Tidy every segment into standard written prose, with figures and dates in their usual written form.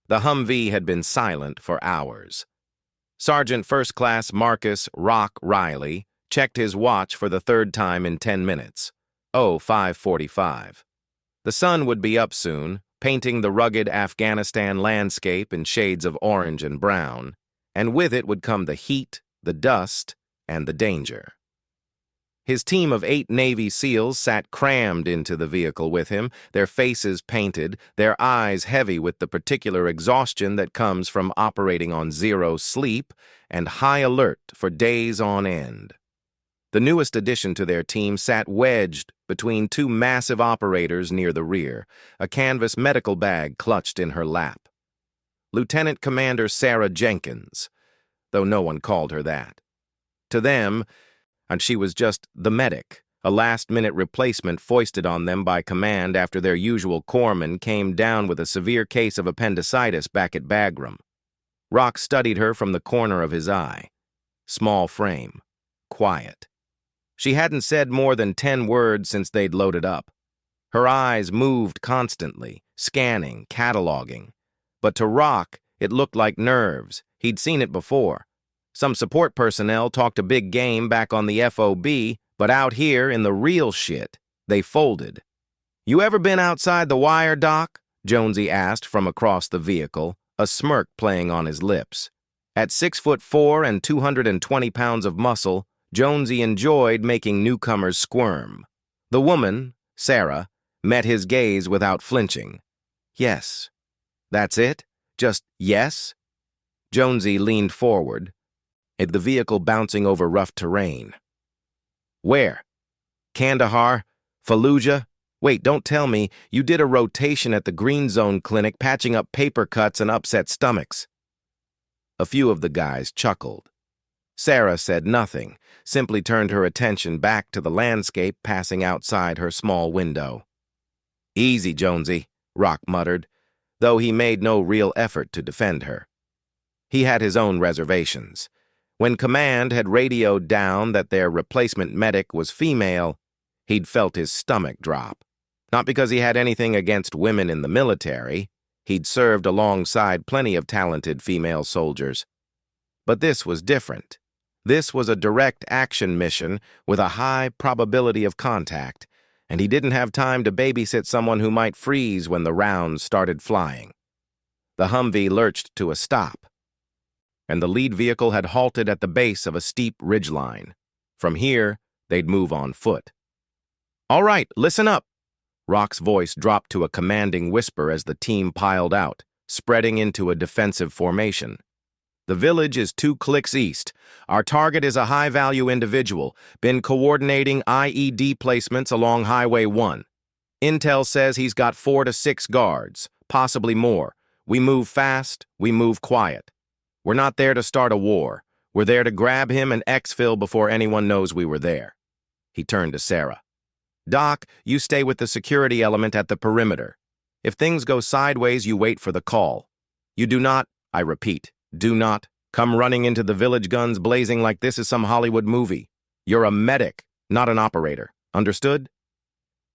The Humvee had been silent for hours. Sergeant First Class Marcus Rock Riley checked his watch for the third time in 10 minutes. 5:45. The sun would be up soon, painting the rugged Afghanistan landscape in shades of orange and brown, and with it would come the heat, the dust, and the danger. His team of 8 Navy SEALs sat crammed into the vehicle with him, their faces painted, their eyes heavy with the particular exhaustion that comes from operating on zero sleep and high alert for days on end. The newest addition to their team sat wedged between 2 massive operators near the rear, a canvas medical bag clutched in her lap. Lieutenant Commander Sarah Jenkins, though no one called her that. To them, and she was just the medic, a last-minute replacement foisted on them by command after their usual corpsman came down with a severe case of appendicitis back at Bagram. Rock studied her from the corner of his eye. Small frame. Quiet. She hadn't said more than 10 words since they'd loaded up. Her eyes moved constantly, scanning, cataloging. But to Rock, it looked like nerves. He'd seen it before. Some support personnel talked a big game back on the FOB, but out here in the real shit, they folded. "You ever been outside the wire, Doc?" Jonesy asked from across the vehicle, a smirk playing on his lips. At 6'4" and 220 pounds of muscle, Jonesy enjoyed making newcomers squirm. The woman, Sarah, met his gaze without flinching. "Yes." "That's it? Just yes?" Jonesy leaned forward, the vehicle bouncing over rough terrain. "Where? Kandahar? Fallujah? Wait, don't tell me you did a rotation at the Green Zone clinic patching up paper cuts and upset stomachs." A few of the guys chuckled. Sarah said nothing, simply turned her attention back to the landscape passing outside her small window. "Easy, Jonesy," Rock muttered, though he made no real effort to defend her. He had his own reservations. When command had radioed down that their replacement medic was female, he'd felt his stomach drop. Not because he had anything against women in the military. He'd served alongside plenty of talented female soldiers. But this was different. This was a direct action mission with a high probability of contact, and he didn't have time to babysit someone who might freeze when the rounds started flying. The Humvee lurched to a stop, and the lead vehicle had halted at the base of a steep ridgeline. From here, they'd move on foot. "All right, listen up." Rock's voice dropped to a commanding whisper as the team piled out, spreading into a defensive formation. "The village is 2 clicks east. Our target is a high-value individual, been coordinating IED placements along Highway 1. Intel says he's got 4 to 6 guards, possibly more. We move fast, we move quiet. We're not there to start a war. We're there to grab him and exfil before anyone knows we were there." He turned to Sarah. "Doc, you stay with the security element at the perimeter. If things go sideways, you wait for the call. You do not, I repeat, do not come running into the village guns blazing like this is some Hollywood movie. You're a medic, not an operator. Understood?"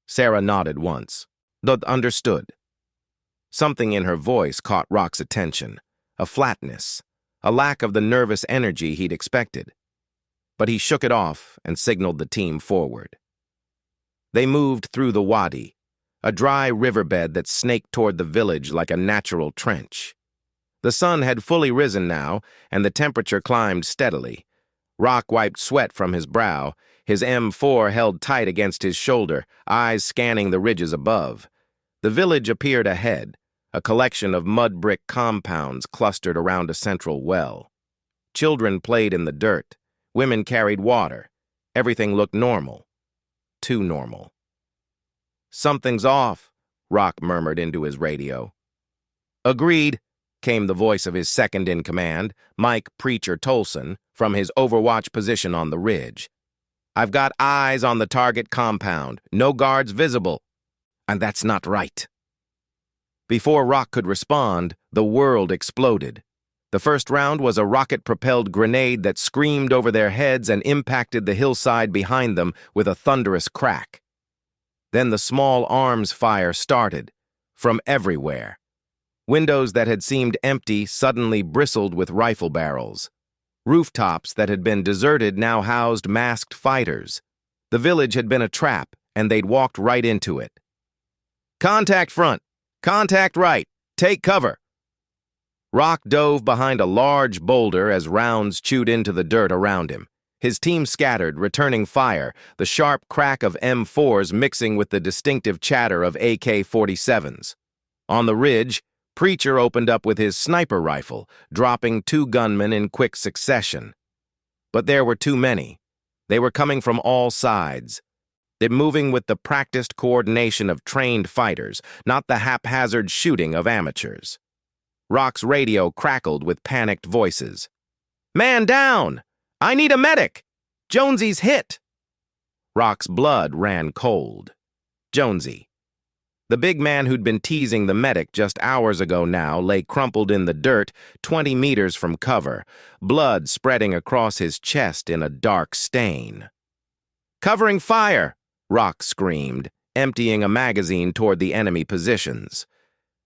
Sarah nodded once. Understood." Something in her voice caught Rock's attention. A flatness. A lack of the nervous energy he'd expected. But he shook it off and signaled the team forward. They moved through the wadi, a dry riverbed that snaked toward the village like a natural trench. The sun had fully risen now, and the temperature climbed steadily. Rock wiped sweat from his brow, his M4 held tight against his shoulder, eyes scanning the ridges above. The village appeared ahead, a collection of mud brick compounds clustered around a central well. Children played in the dirt. Women carried water. Everything looked normal. Too normal. "Something's off," Rock murmured into his radio. "Agreed," came the voice of his second-in-command, Mike Preacher Tolson, from his overwatch position on the ridge. "I've got eyes on the target compound. No guards visible. And that's not right." Before Rock could respond, the world exploded. The first round was a rocket-propelled grenade that screamed over their heads and impacted the hillside behind them with a thunderous crack. Then the small arms fire started, from everywhere. Windows that had seemed empty suddenly bristled with rifle barrels. Rooftops that had been deserted now housed masked fighters. The village had been a trap, and they'd walked right into it. "Contact front! Contact right! Take cover!" Rock dove behind a large boulder as rounds chewed into the dirt around him. His team scattered, returning fire, the sharp crack of M4s mixing with the distinctive chatter of AK-47s. On the ridge, Preacher opened up with his sniper rifle, dropping 2 gunmen in quick succession. But there were too many. They were coming from all sides. They're moving with the practiced coordination of trained fighters, not the haphazard shooting of amateurs. Rock's radio crackled with panicked voices. "Man down! I need a medic! Jonesy's hit!" Rock's blood ran cold. Jonesy. The big man who'd been teasing the medic just hours ago now lay crumpled in the dirt 20 meters from cover, blood spreading across his chest in a dark stain. "Covering fire!" Rock screamed, emptying a magazine toward the enemy positions.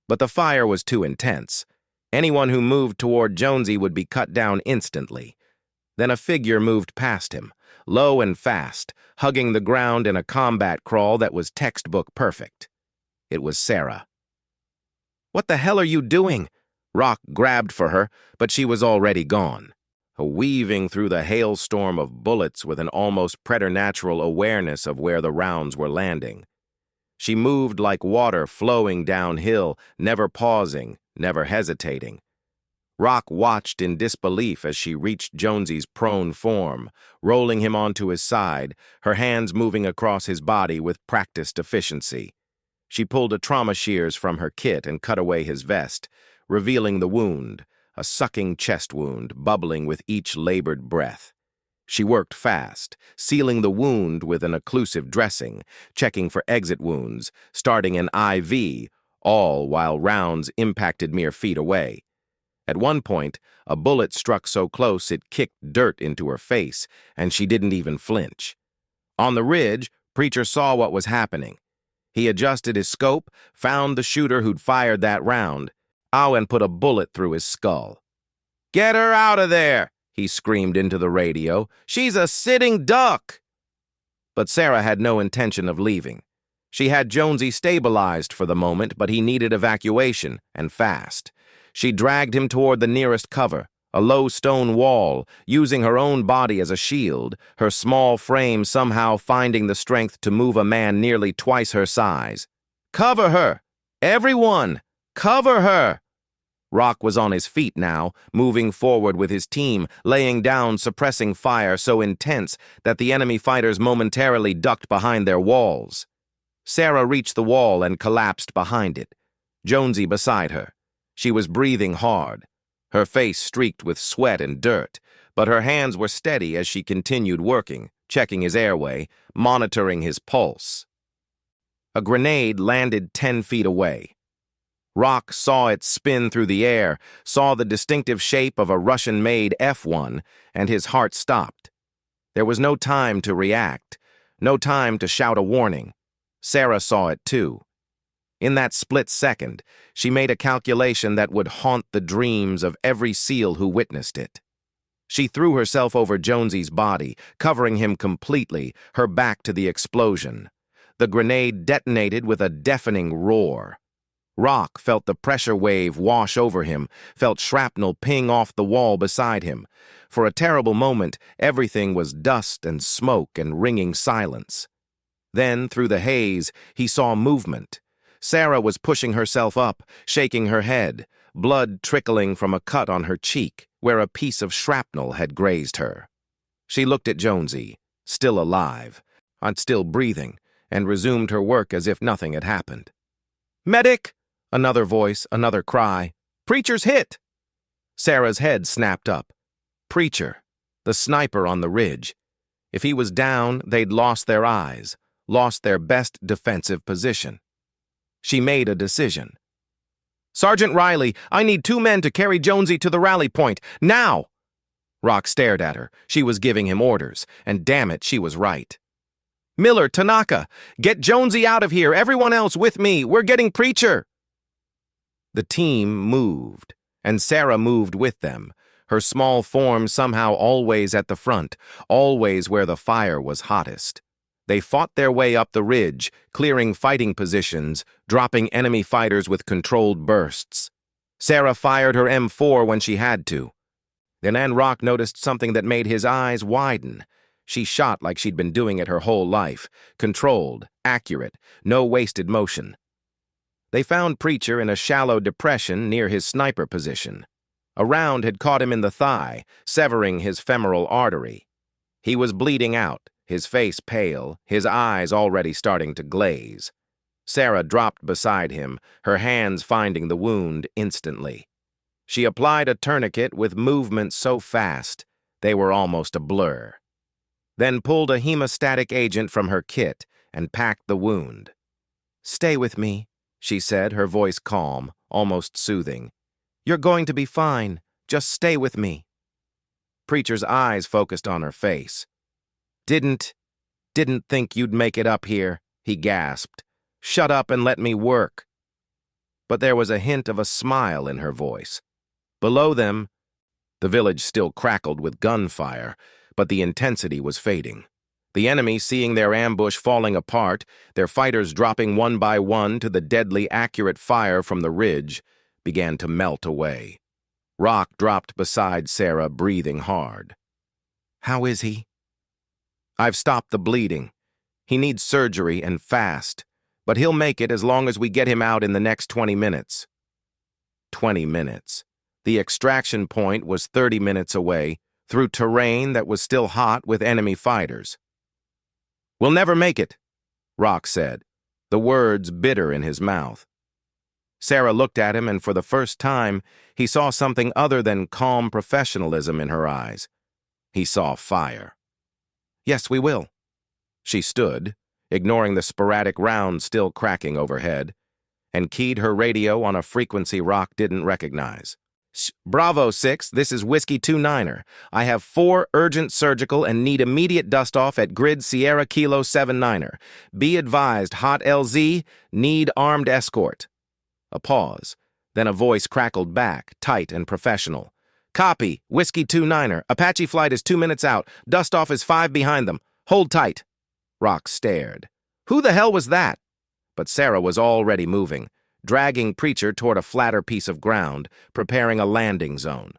But the fire was too intense. Anyone who moved toward Jonesy would be cut down instantly. Then a figure moved past him, low and fast, hugging the ground in a combat crawl that was textbook perfect. It was Sarah. "What the hell are you doing?" Rock grabbed for her, but she was already gone. Weaving through the hailstorm of bullets with an almost preternatural awareness of where the rounds were landing. She moved like water flowing downhill, never pausing, never hesitating. Rock watched in disbelief as she reached Jonesy's prone form, rolling him onto his side, her hands moving across his body with practiced efficiency. She pulled a trauma shears from her kit and cut away his vest, revealing the wound, a sucking chest wound, bubbling with each labored breath. She worked fast, sealing the wound with an occlusive dressing, checking for exit wounds, starting an IV, all while rounds impacted mere feet away. At one point, a bullet struck so close it kicked dirt into her face, and she didn't even flinch. On the ridge, Preacher saw what was happening. He adjusted his scope, found the shooter who'd fired that round, and put a bullet through his skull. "Get her out of there!" he screamed into the radio. "She's a sitting duck!" But Sarah had no intention of leaving. She had Jonesy stabilized for the moment, but he needed evacuation, and fast. She dragged him toward the nearest cover, a low stone wall, using her own body as a shield, her small frame somehow finding the strength to move a man nearly twice her size. "Cover her! Everyone! Cover her!" Rock was on his feet now, moving forward with his team, laying down suppressing fire so intense that the enemy fighters momentarily ducked behind their walls. Sarah reached the wall and collapsed behind it, Jonesy beside her. She was breathing hard, her face streaked with sweat and dirt, but her hands were steady as she continued working, checking his airway, monitoring his pulse. A grenade landed 10 feet away. Rock saw it spin through the air, saw the distinctive shape of a Russian-made F-1, and his heart stopped. There was no time to react, no time to shout a warning. Sarah saw it too. In that split second, she made a calculation that would haunt the dreams of every SEAL who witnessed it. She threw herself over Jonesy's body, covering him completely, her back to the explosion. The grenade detonated with a deafening roar. Rock felt the pressure wave wash over him, felt shrapnel ping off the wall beside him. For a terrible moment, everything was dust and smoke and ringing silence. Then, through the haze, he saw movement. Sarah was pushing herself up, shaking her head, blood trickling from a cut on her cheek, where a piece of shrapnel had grazed her. She looked at Jonesy, still alive, and still breathing, and resumed her work as if nothing had happened. "Medic!" Another voice, another cry. "Preacher's hit!" Sarah's head snapped up. Preacher, the sniper on the ridge. If he was down, they'd lost their eyes, lost their best defensive position. She made a decision. "Sergeant Riley, I need 2 men to carry Jonesy to the rally point, now!" Rock stared at her. She was giving him orders, and damn it, she was right. "Miller, Tanaka, get Jonesy out of here, everyone else with me, we're getting Preacher!" The team moved, and Sarah moved with them, her small form somehow always at the front, always where the fire was hottest. They fought their way up the ridge, clearing fighting positions, dropping enemy fighters with controlled bursts. Sarah fired her M4 when she had to. Then Rock noticed something that made his eyes widen. She shot like she'd been doing it her whole life, controlled, accurate, no wasted motion. They found Preacher in a shallow depression near his sniper position. A round had caught him in the thigh, severing his femoral artery. He was bleeding out, his face pale, his eyes already starting to glaze. Sarah dropped beside him, her hands finding the wound instantly. She applied a tourniquet with movements so fast they were almost a blur. Then pulled a hemostatic agent from her kit and packed the wound. "Stay with me," she said, her voice calm, almost soothing. "You're going to be fine. Just stay with me." Preacher's eyes focused on her face. Didn't think you'd make it up here," he gasped. "Shut up and let me work." But there was a hint of a smile in her voice. Below them, the village still crackled with gunfire, but the intensity was fading. The enemy, seeing their ambush falling apart, their fighters dropping one by one to the deadly accurate fire from the ridge, began to melt away. Rock dropped beside Sarah, breathing hard. "How is he?" "I've stopped the bleeding. He needs surgery and fast, but he'll make it as long as we get him out in the next 20 minutes. 20 minutes. The extraction point was 30 minutes away, through terrain that was still hot with enemy fighters. "We'll never make it," Rock said, the words bitter in his mouth. Sarah looked at him, and for the first time, he saw something other than calm professionalism in her eyes. He saw fire. "Yes, we will." She stood, ignoring the sporadic rounds still cracking overhead, and keyed her radio on a frequency Rock didn't recognize. "Bravo 6, this is Whiskey 29er. I have 4 urgent surgical and need immediate dust-off at Grid Sierra Kilo 79er. Be advised, Hot LZ, need armed escort." A pause, then a voice crackled back, tight and professional. "Copy, Whiskey 29er. Apache flight is 2 minutes out. Dust-off is 5 behind them. Hold tight." Rock stared. Who the hell was that? But Sarah was already moving, dragging Preacher toward a flatter piece of ground, preparing a landing zone.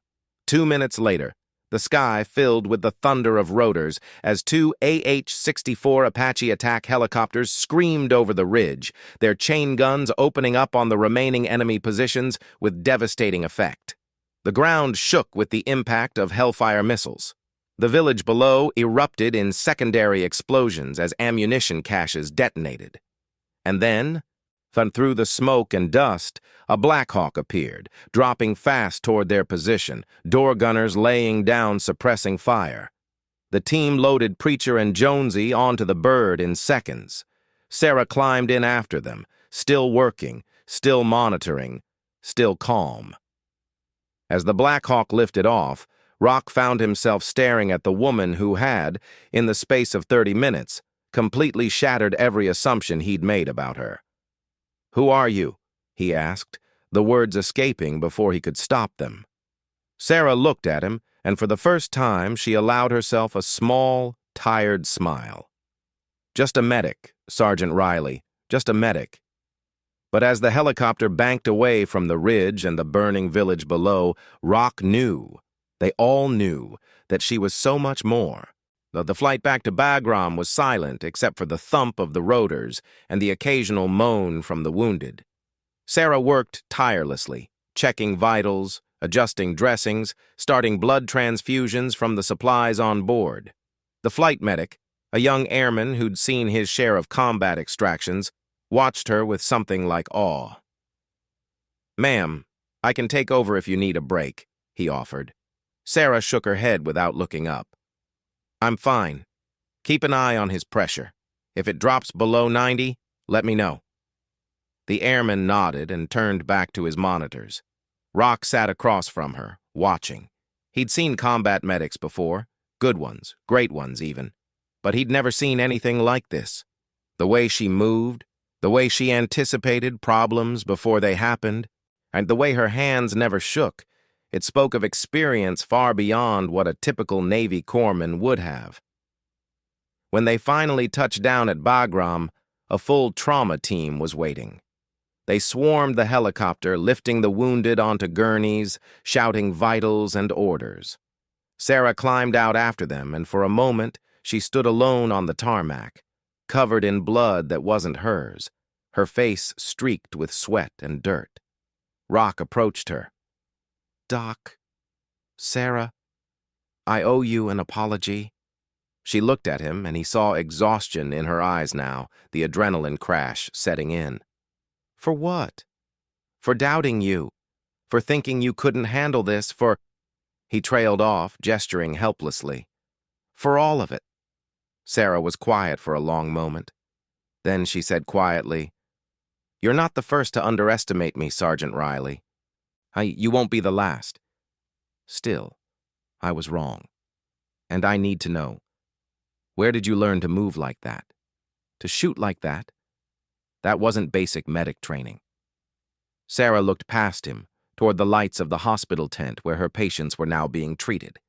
2 minutes later, the sky filled with the thunder of rotors as 2 AH-64 Apache attack helicopters screamed over the ridge, their chain guns opening up on the remaining enemy positions with devastating effect. The ground shook with the impact of Hellfire missiles. The village below erupted in secondary explosions as ammunition caches detonated. And then, through the smoke and dust, a Black Hawk appeared, dropping fast toward their position, door gunners laying down suppressing fire. The team loaded Preacher and Jonesy onto the bird in seconds. Sarah climbed in after them, still working, still monitoring, still calm. As the Black Hawk lifted off, Rock found himself staring at the woman who had, in the space of 30 minutes, completely shattered every assumption he'd made about her. "Who are you?" he asked, the words escaping before he could stop them. Sarah looked at him, and for the first time she allowed herself a small, tired smile. "Just a medic, Sergeant Riley, just a medic." But as the helicopter banked away from the ridge and the burning village below, Rock knew, they all knew, that she was so much more. The flight back to Bagram was silent except for the thump of the rotors and the occasional moan from the wounded. Sarah worked tirelessly, checking vitals, adjusting dressings, starting blood transfusions from the supplies on board. The flight medic, a young airman who'd seen his share of combat extractions, watched her with something like awe. "Ma'am, I can take over if you need a break," he offered. Sarah shook her head without looking up. "I'm fine. Keep an eye on his pressure. If it drops below 90, let me know." The airman nodded and turned back to his monitors. Rock sat across from her, watching. He'd seen combat medics before, good ones, great ones even, but he'd never seen anything like this. The way she moved, the way she anticipated problems before they happened, And the way her hands never shook, it spoke of experience far beyond what a typical Navy corpsman would have. When they finally touched down at Bagram, a full trauma team was waiting. They swarmed the helicopter, lifting the wounded onto gurneys, shouting vitals and orders. Sarah climbed out after them, and for a moment she stood alone on the tarmac, covered in blood that wasn't hers, her face streaked with sweat and dirt. Rock approached her. "Doc, Sarah, I owe you an apology." She looked at him, and he saw exhaustion in her eyes now, the adrenaline crash setting in. "For what?" "For doubting you. For thinking you couldn't handle this, for—" He trailed off, gesturing helplessly. "For all of it." Sarah was quiet for a long moment. Then she said quietly, "You're not the first to underestimate me, Sergeant Riley. You won't be the last. Still, I was wrong. And I need to know. Where did you learn to move like that? To shoot like that? That wasn't basic medic training." Sarah looked past him, toward the lights of the hospital tent where her patients were now being treated.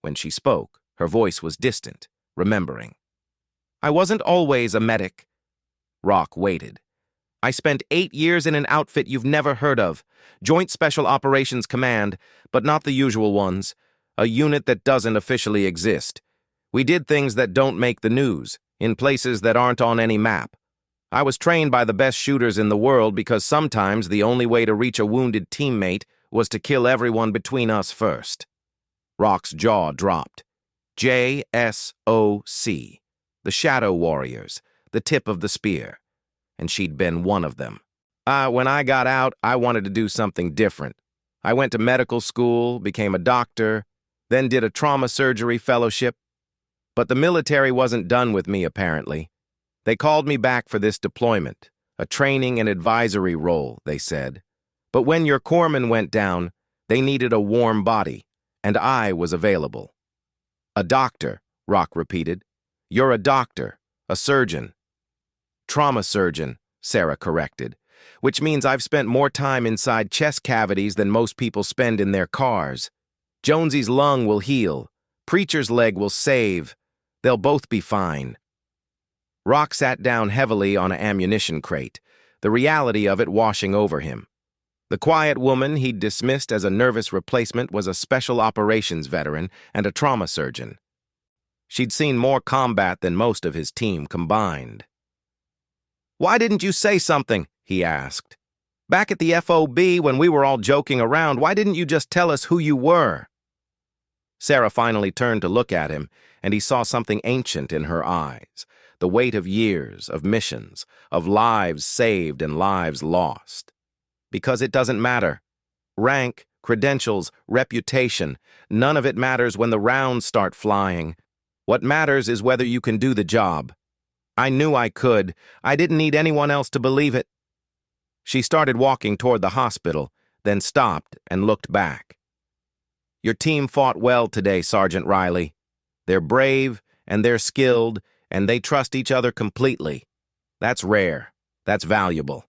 When she spoke, her voice was distant, remembering. "I wasn't always a medic." Rock waited. "I spent 8 years in an outfit you've never heard of, Joint Special Operations Command, but not the usual ones, a unit that doesn't officially exist. We did things that don't make the news, in places that aren't on any map. I was trained by the best shooters in the world because sometimes the only way to reach a wounded teammate was to kill everyone between us first." Rock's jaw dropped. JSOC, the Shadow Warriors, the tip of the spear. And she'd been one of them. When I got out, I wanted to do something different. I went to medical school, became a doctor, then did a trauma surgery fellowship. But the military wasn't done with me, apparently. They called me back for this deployment, a training and advisory role, they said. But when your corpsman went down, they needed a warm body, and I was available. "A doctor," Rock repeated. "You're a doctor, a surgeon." "Trauma surgeon," Sarah corrected, "which means I've spent more time inside chest cavities than most people spend in their cars. Jonesy's lung will heal. Preacher's leg will save. They'll both be fine." Rock sat down heavily on an ammunition crate, the reality of it washing over him. The quiet woman he'd dismissed as a nervous replacement was a special operations veteran and a trauma surgeon. She'd seen more combat than most of his team combined. "Why didn't you say something?" he asked. "Back at the FOB, when we were all joking around, why didn't you just tell us who you were?" Sarah finally turned to look at him, and he saw something ancient in her eyes, the weight of years, of missions, of lives saved and lives lost. "Because it doesn't matter. Rank, credentials, reputation, none of it matters when the rounds start flying. What matters is whether you can do the job. I knew I could. I didn't need anyone else to believe it." She started walking toward the hospital, then stopped and looked back. "Your team fought well today, Sergeant Riley. They're brave, and they're skilled, and they trust each other completely. That's rare. That's valuable.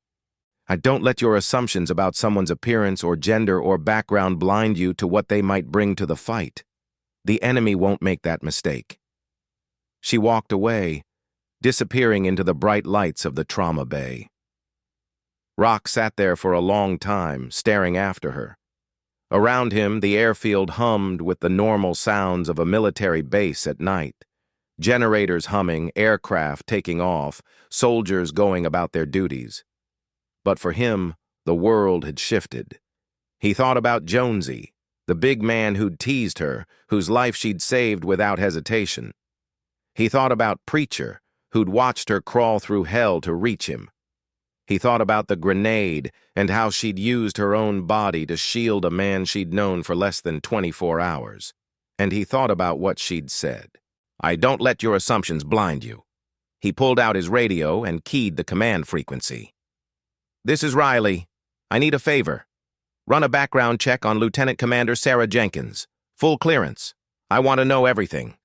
Don't let your assumptions about someone's appearance or gender or background blind you to what they might bring to the fight. The enemy won't make that mistake." She walked away, disappearing into the bright lights of the trauma bay. Rock sat there for a long time, staring after her. Around him, the airfield hummed with the normal sounds of a military base at night. Generators humming, aircraft taking off, soldiers going about their duties. But for him, the world had shifted. He thought about Jonesy, the big man who'd teased her, whose life she'd saved without hesitation. He thought about Preacher, who'd watched her crawl through hell to reach him. He thought about the grenade and how she'd used her own body to shield a man she'd known for less than 24 hours. And he thought about what she'd said. Don't let your assumptions blind you." He pulled out his radio and keyed the command frequency. "This is Riley. I need a favor. Run a background check on Lieutenant Commander Sarah Jenkins. Full clearance. I want to know everything."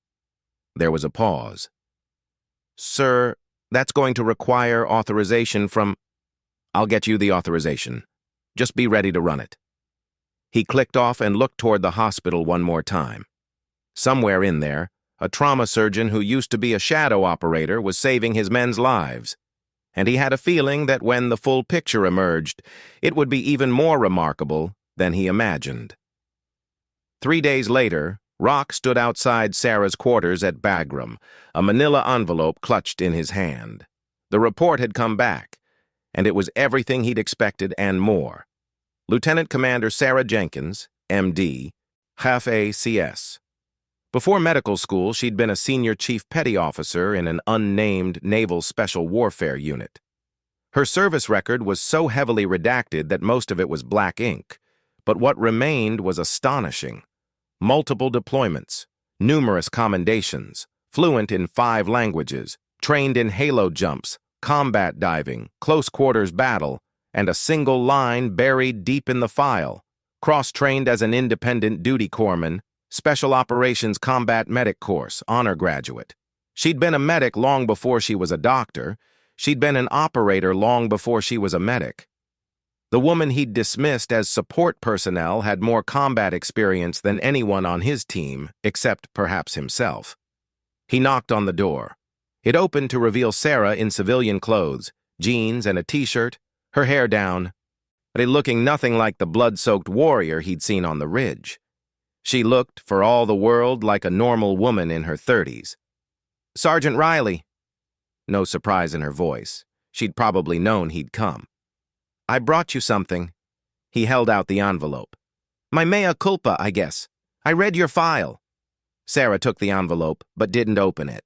There was a pause. "Sir, that's going to require authorization from—" "I'll get you the authorization. Just be ready to run it." He clicked off and looked toward the hospital one more time. Somewhere in there, a trauma surgeon who used to be a shadow operator was saving his men's lives. And he had a feeling that when the full picture emerged, it would be even more remarkable than he imagined. 3 days later, Rock stood outside Sarah's quarters at Bagram, a manila envelope clutched in his hand. The report had come back, and it was everything he'd expected and more. Lieutenant Commander Sarah Jenkins, M.D., Half A.C.S. Before medical school, she'd been a senior chief petty officer in an unnamed naval special warfare unit. Her service record was so heavily redacted that most of it was black ink, but what remained was astonishing. Multiple deployments, numerous commendations, fluent in 5 languages, trained in halo jumps, combat diving, close quarters battle, and a single line buried deep in the file. Cross-trained as an independent duty corpsman, Special Operations Combat Medic Course, honor graduate. She'd been a medic long before she was a doctor. She'd been an operator long before she was a medic. The woman he'd dismissed as support personnel had more combat experience than anyone on his team, except perhaps himself. He knocked on the door. It opened to reveal Sarah in civilian clothes, jeans and a t-shirt, her hair down, but looking nothing like the blood-soaked warrior he'd seen on the ridge. She looked, for all the world, like a normal woman in her 30s. "Sergeant Riley." No surprise in her voice. She'd probably known he'd come. "I brought you something." He held out the envelope. "My mea culpa, I guess. I read your file." Sarah took the envelope, but didn't open it.